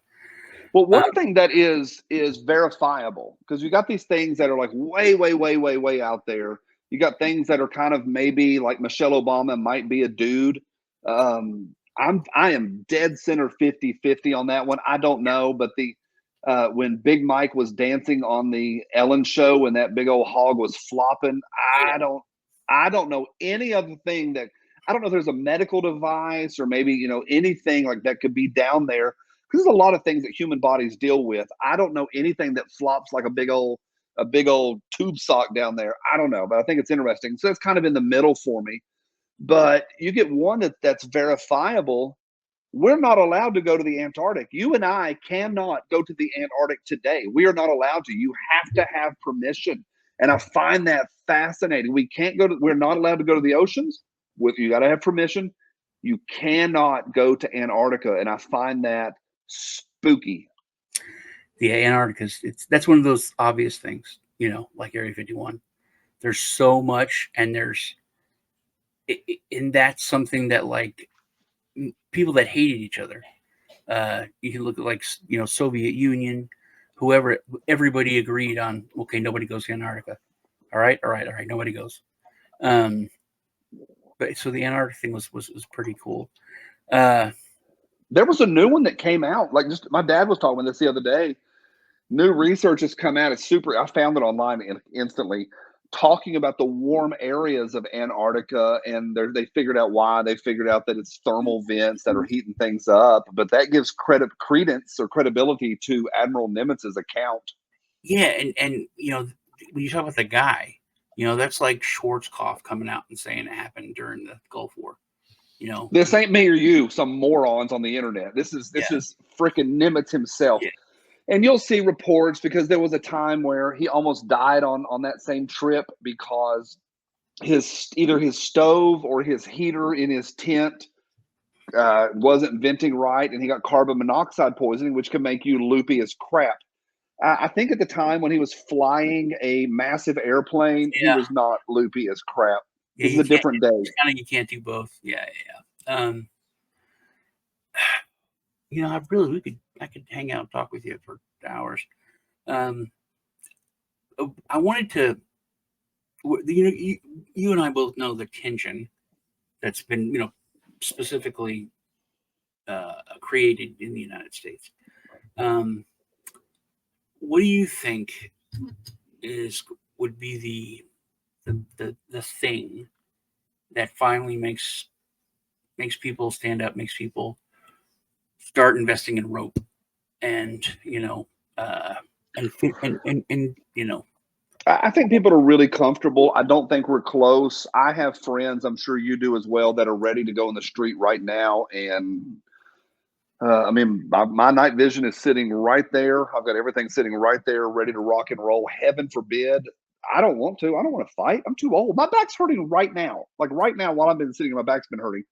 Well, Um, one thing that is verifiable, because you got these things that are like way, way, way, way, way out there. You got things that are kind of maybe like Michelle Obama might be a dude. I am dead center 50-50 on that one. I don't know, but the when Big Mike was dancing on the Ellen show and that big old hog was flopping, I don't I don't know any other thing that I don't know if there's a medical device or maybe anything like that could be down there because there's a lot of things that human bodies deal with. I don't know anything that flops like a big old tube sock down there. I don't know, but I think it's interesting. So it's kind of in the middle for me. But you get one that's verifiable. We're not allowed to go to the Antarctic. You and I cannot go to the Antarctic today. We are not allowed to. You have to have permission. And I find that fascinating. We can't go to, we're not allowed to go to the oceans. You got to have permission. You cannot go to Antarctica. And I find that spooky. the Antarctica, that's one of those obvious things, like Area 51. There's so much, and and that's something that, like, people that hated each other. You can look at, like, Soviet Union, whoever. Everybody agreed on, okay, nobody goes to Antarctica. All right, all right, all right. Nobody goes. Um, but so the Antarctic thing was pretty cool. Uh, There was a new one that came out. Like just my dad was talking about this the other day. New research has come out. It's super. I found it online instantly, talking about the warm areas of Antarctica, and they figured out why. They figured out that it's thermal vents that are heating things up. But that gives credence or credibility to Admiral Nimitz's account. yeah, and when you talk about the guy, that's like Schwarzkopf coming out and saying it happened during the Gulf War. You know, This ain't me or you, some morons on the internet. This is yeah, this is freaking Nimitz himself. yeah, And you'll see reports because there was a time where he almost died on that same trip because either his stove or his heater in his tent wasn't venting right, and he got carbon monoxide poisoning, which can make you loopy as crap. I think at the time when he was flying a massive airplane, he yeah, was not loopy as crap. yeah. This is You a can't. different day. It's kind of, you can't do both. Yeah, yeah. I could hang out and talk with you for hours. Um, I wanted to, you and I both know the tension that's been, specifically created in the United States. Um, what do you think is would be the thing that finally makes people stand up, makes people start investing in rope, and uh, and I think people are really comfortable. I don't think we're close. I have friends, I'm sure you do as well, that are ready to go in the street right now. And I mean, my night vision is sitting right there. I've got everything sitting right there, ready to rock and roll. Heaven forbid. I don't want to. I don't want to fight. I'm too old. My back's hurting right now. Like right now, while I've been sitting, my back's been hurting.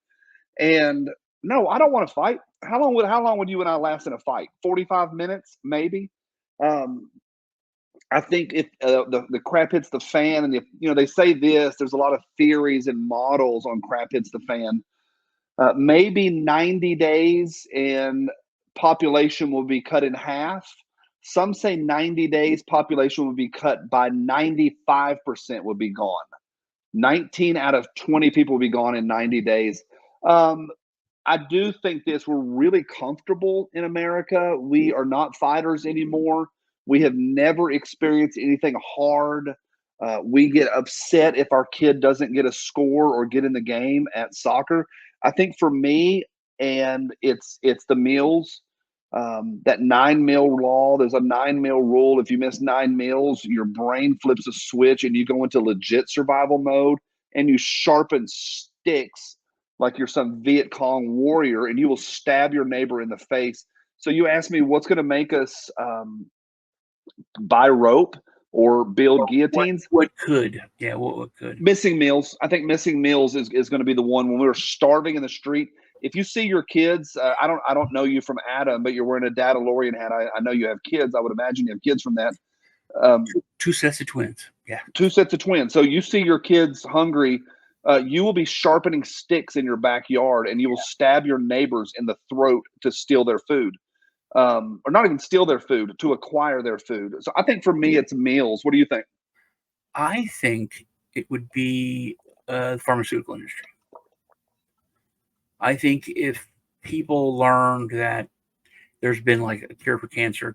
And no, I don't want to fight. How long would you and I last in a fight? 45 minutes, maybe. Um, I think if the crap hits the fan, and they say this, there's a lot of theories and models on crap hits the fan. Maybe 90 days and population will be cut in half. Some say 90 days population will be cut by 95% will be gone. 19 out of 20 people will be gone in 90 days. Um, I do think this. We're really comfortable in America. We are not fighters anymore. We have never experienced anything hard. We get upset if our kid doesn't get a score or get in the game at soccer. I think for me, and it's the meals. That 9 meal law. There's a 9 meal rule. If you miss 9 meals, your brain flips a switch and you go into legit survival mode and you sharpen sticks like you're some Viet Cong warrior, and you will stab your neighbor in the face. So you asked me what's going to make us buy rope or build guillotines. What could? Yeah, what could? Missing meals. I think missing meals is going to be the one when we were starving in the street. If you see your kids, I don't know you from Adam, but you're wearing a Dad DeLorean hat. I know you have kids. I would imagine you have kids from that. Two sets of twins. Yeah. 2 sets of twins. So you see your kids hungry, you will be sharpening sticks in your backyard, and you will stab your neighbors in the throat to steal their food, or not even steal their food, to acquire their food. So I think for me, it's meals. What do you think? I think it would be the pharmaceutical industry. I think if people learned that there's been like a cure for cancer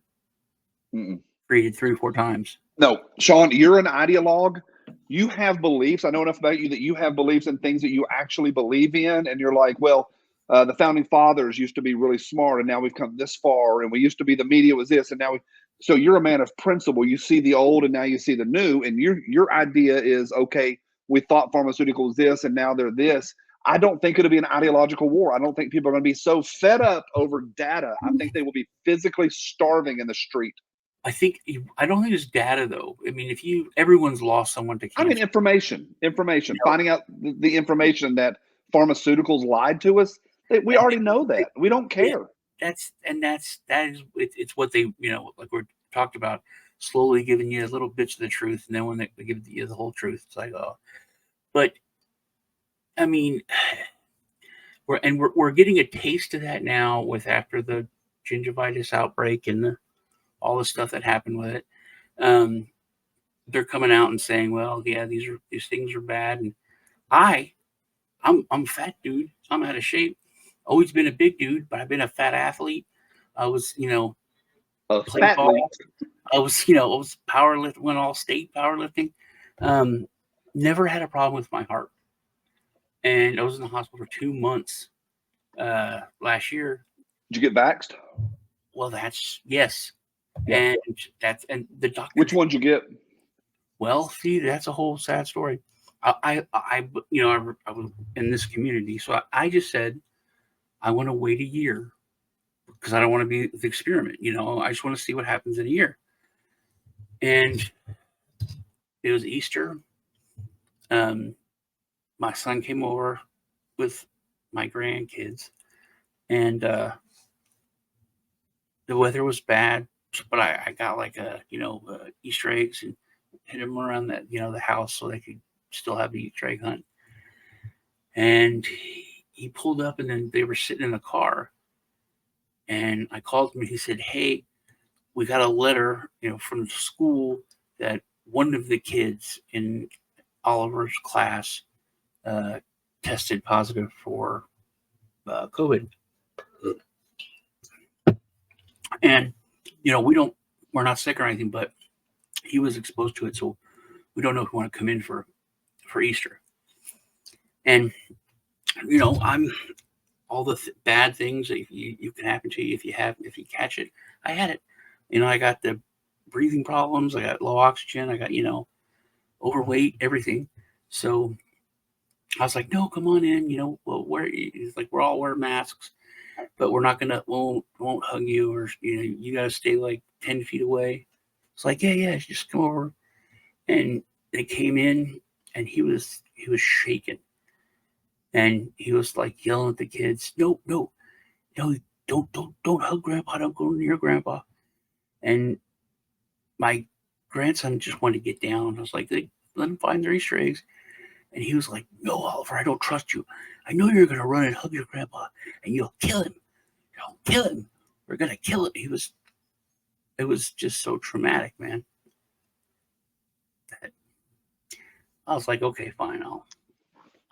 Mm-mm. created 3 or 4 times. No, Sean, you're an ideologue. You have beliefs. I know enough about you that you have beliefs in things that you actually believe in. And you're like, well, the founding fathers used to be really smart, and now we've come this far. And we used to be, the media was this, and now so you're a man of principle. You see the old, and now you see the new. And your idea is, okay, we thought pharmaceuticals this, and now they're this. I don't think it'll be an ideological war. I don't think people are going to be so fed up over data. I think they will be physically starving in the street. I don't think it's data though. I mean, everyone's lost someone to cancer. I mean, information, finding out the information that pharmaceuticals lied to us. We already know that. We don't care. It's what they, like we're talked about, slowly giving you little bits of the truth. And then when they give you the whole truth, it's like, oh, but I mean, we're getting a taste of that now after the gingivitis outbreak and all the stuff that happened with it. They're coming out and saying, well, yeah, these things are bad. And I'm fat dude. I'm out of shape. Always been a big dude, but I've been a fat athlete. I was, played ball. I was powerlifting, went all state powerlifting. Never had a problem with my heart. And I was in the hospital for 2 months last year. Did you get vaxxed? Well, yes. Yeah. And the doctor. Which one did you get? Well, see, that's a whole sad story. I was in this community, so I just said I want to wait a year because I don't want to be the experiment. I just want to see what happens in a year. And it was Easter. My son came over with my grandkids, and the weather was bad, but I got like Easter eggs and hit them around the house so they could still have the Easter egg hunt. And he pulled up, and then they were sitting in a car, and I called him, and he said, hey, we got a letter from the school that one of the kids in Oliver's class tested positive for COVID. And we're not sick or anything, but he was exposed to it, so we don't know if we want to come in for Easter. And I'm all the bad things that you can happen to you if you catch it. I had it. I got the breathing problems. I got low oxygen. I got overweight, everything. So I was like, no, come on in. He's like, we're all wearing masks, but we're not won't hug you, or you got to stay like 10 feet away. It's like, yeah, just come over. And they came in, and he was shaking, and he was like yelling at the kids, no, don't hug Grandpa, don't go near Grandpa. And my grandson just wanted to get down. I was like, let him find their Easter eggs. And he was like, no, Oliver, I don't trust you. I know you're going to run and hug your grandpa, and you'll kill him. Don't kill him. We're going to kill him. It was just so traumatic, man. I was like, okay, fine. I'll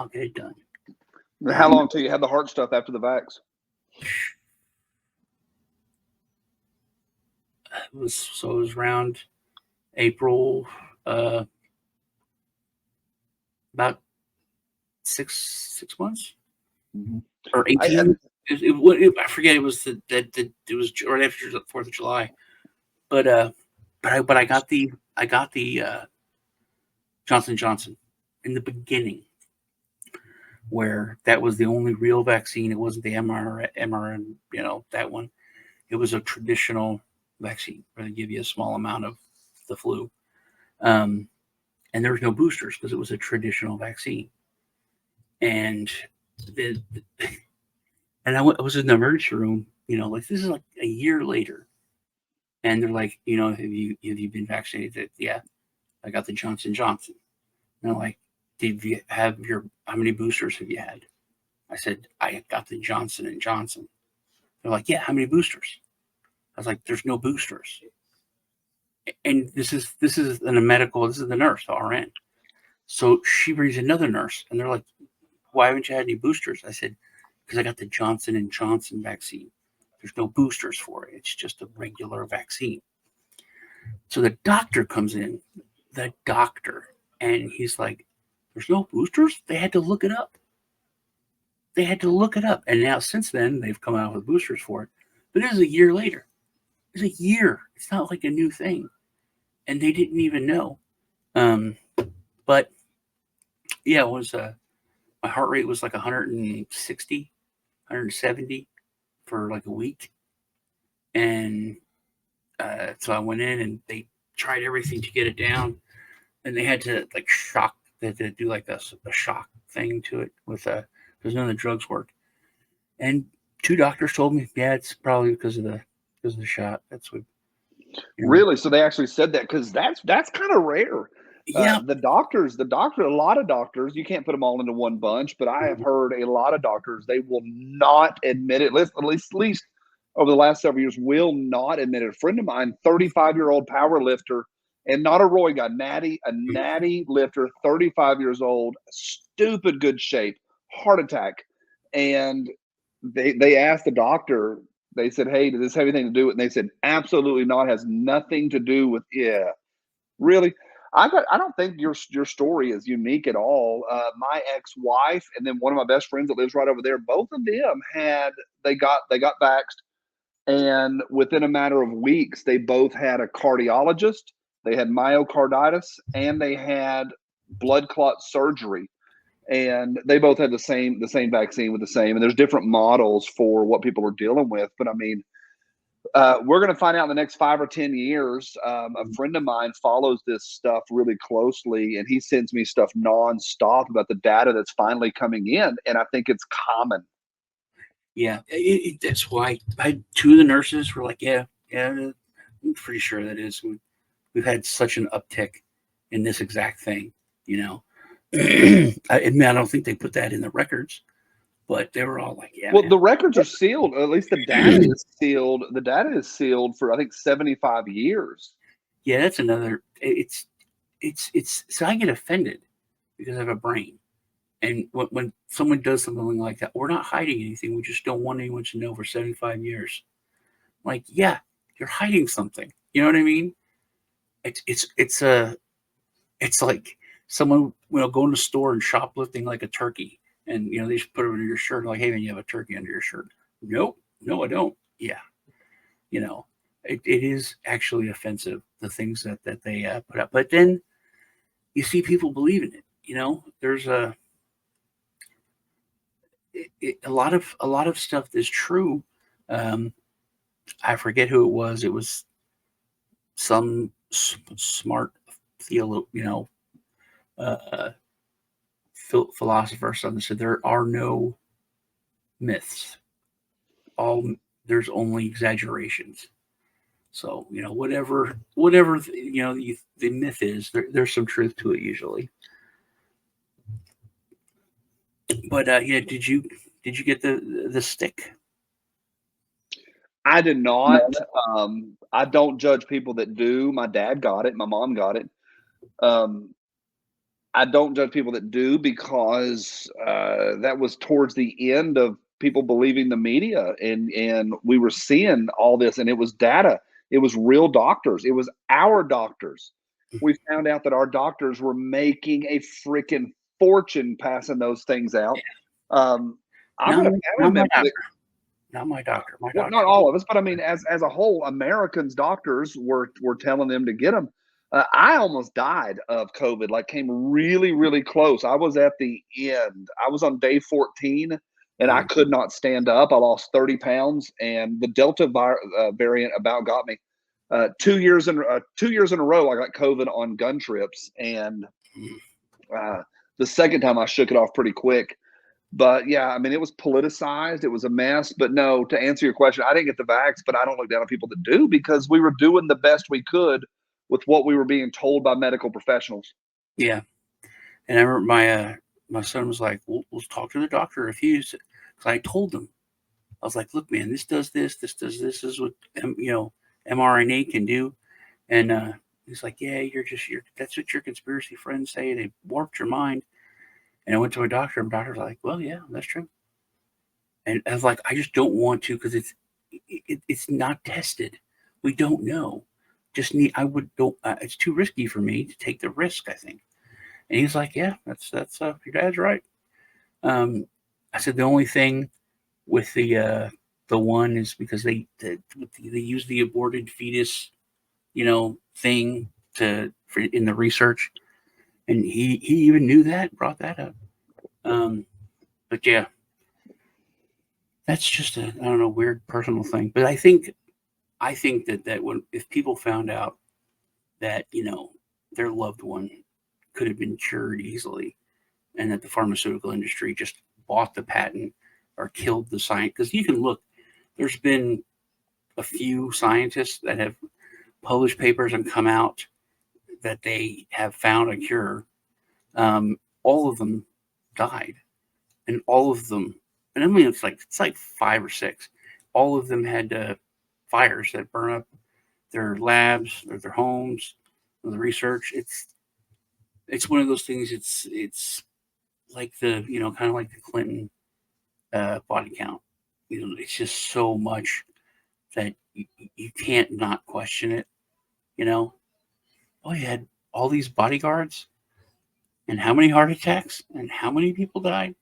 get it done. How long till you had the heart stuff after the vax? It was around April, about six months, or 18. I forget. It was it was right after the 4th of July, but I got the Johnson & Johnson in the beginning, where that was the only real vaccine. It wasn't the mRNA, that one. it was a traditional vaccine where they give you a small amount of the flu. Um, and there was no boosters because it was a traditional vaccine. And the, and I was in the emergency room, like this is like a year later, and they're like, have you been vaccinated? Yeah, I got the Johnson. And they're like, did you have how many boosters have you had? I said, I got the Johnson. They're like, yeah, how many boosters? I was like, there's no boosters. And this is in a medical. This is the nurse, the RN. So she brings another nurse, and they're like, why haven't you had any boosters? I said, because I got the Johnson vaccine. There's no boosters for it. It's just a regular vaccine. So the doctor comes in, and he's like, there's no boosters? They had to look it up. And now since then, they've come out with boosters for it. But it is a year later. It's a year. It's not like a new thing. And they didn't even know. But yeah, it was my heart rate was like 160, 170 for like a week. And so I went in and they tried everything to get it down. And they had to like shock, they had to do like a shock thing to it with because none of the drugs worked. And 2 doctors told me, yeah, it's probably because of the shot. That's what. Really? So they actually said that, because that's kind of rare. Yeah. The doctors, a lot of doctors, you can't put them all into one bunch, but I have heard a lot of doctors, they will not admit it. At least over the last several years, will not admit it. A friend of mine, 35-year-old power lifter, and not a Roy guy, a natty lifter, 35 years old, stupid good shape, heart attack. And they asked the doctor, they said, hey, does this have anything to do with it? And they said, absolutely not, has nothing to do with, yeah, really. I don't think your story is unique at all. My ex-wife and then one of my best friends that lives right over there, both of them they got vaxxed, and within a matter of weeks, they both had a cardiologist, they had myocarditis, and they had blood clot surgery. And they both had the same vaccine with the same. And there's different models for what people are dealing with. But I mean, we're going to find out in the next 5 or 10 years. A friend of mine follows this stuff really closely, and he sends me stuff nonstop about the data that's finally coming in. And I think it's common. Yeah, that's why 2 of the nurses were like, yeah, I'm pretty sure that is. We've had such an uptick in this exact thing, I admit, I don't think they put that in the records, but they were all like, yeah. Well, man. the records are sealed. At least the data is sealed. The data is sealed for, I think, 75 years. Yeah, that's another. It's so I get offended because I have a brain. And when someone does something like that, we're not hiding anything. We just don't want anyone to know for 75 years. Like, yeah, you're hiding something. You know what I mean? It's like someone going to the store and shoplifting like a turkey, and they just put it under your shirt. Like, hey man, you have a turkey under your shirt. Nope, no, I don't. Yeah, it is actually offensive, the things that they put up. But then you see people believe in it. There's a lot of stuff that's true. I forget who it was. It was some smart theologian, philosopher or something said there are no myths. There's only exaggerations. So whatever the myth is, there's some truth to it usually. But yeah, did you get the stick? I did not. I don't judge people that do. My dad got it. My mom got it. I don't judge people that do, because that was towards the end of people believing the media, and we were seeing all this, and it was data. It was real doctors. It was our doctors. We found out that our doctors were making a freaking fortune passing those things out. I'm Not, a family member that, not my doctor. My well, doctor. not all of us, but I mean, as a whole, Americans, doctors were telling them to get them. I almost died of COVID, like came really, really close. I was at the end. I was on day 14 and I could not stand up. I lost 30 pounds, and the Delta variant about got me. 2 years in 2 years in a row, I got COVID on gun trips, and the second time I shook it off pretty quick. But yeah, I mean, it was politicized. It was a mess. But no, to answer your question, I didn't get the vax, but I don't look down on people that do, because we were doing the best we could with what we were being told by medical professionals. Yeah. And I remember my son was like, "We'll talk to the doctor if he's." Because I told him, I was like, "Look, man, this does this. This does this. This is what mRNA can do." And he's like, "Yeah, that's what your conspiracy friends say. They warped your mind." And I went to a doctor, and the doctor's like, "Well, yeah, that's true." And I was like, "I just don't want to, because it's not tested. We don't know. Just need I would don't. It's too risky for me to take the risk, I think." And he's like, "Yeah, that's your dad's right." I said the only thing with the one is because they use the aborted fetus, thing in the research, and he even knew that, brought that up. But yeah, that's just a, I don't know, weird personal thing. But I think that when, if people found out that their loved one could have been cured easily, and that the pharmaceutical industry just bought the patent or killed the science, because you can look, there's been a few scientists that have published papers and come out that they have found a cure. All of them died, and all of them, and I mean it's like 5 or 6. All of them had fires that burn up their labs or their homes, or the research. It's one of those things. It's like the kind of like the Clinton body count. It's just so much that you can't not question it. Oh, you had all these bodyguards, and how many heart attacks, and how many people died.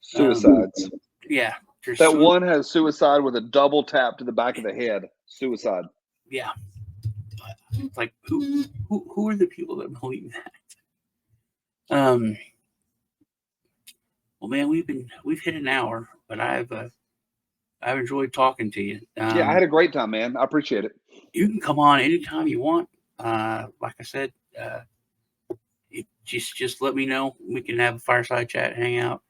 Suicides. Yeah, there's That one has suicide with a double tap to the back of the head. Suicide. yeah. It's like who are the people that believe that? Well, man, we've hit an hour, but I've enjoyed talking to you. Yeah, I had a great time, man. I appreciate it. You can come on anytime you want. Like I said, just let me know. We can have a fireside chat, hang out.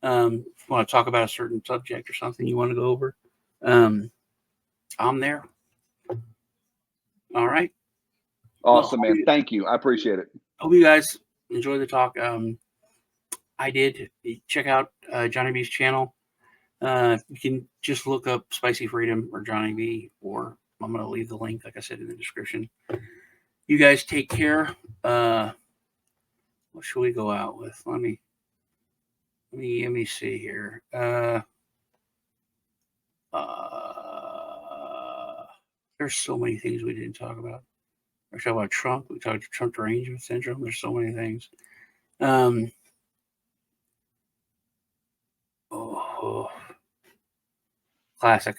If you want to talk about a certain subject or something you want to go over, I'm there. All right. Awesome, man. Thank you. I appreciate it. Hope you guys enjoy the talk. I did. Check out Johnny B's channel. You can just look up Spicy Freedom or Johnny B, or I'm going to leave the link, like I said, in the description. You guys take care. What should we go out with? Let me see here. There's so many things we didn't talk about. We talked about Trump. We talked about Trump derangement syndrome. There's so many things. Classic.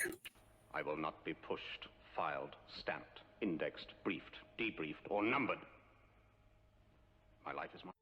I will not be pushed, filed, stamped, indexed, briefed, debriefed, or numbered. My life is mine.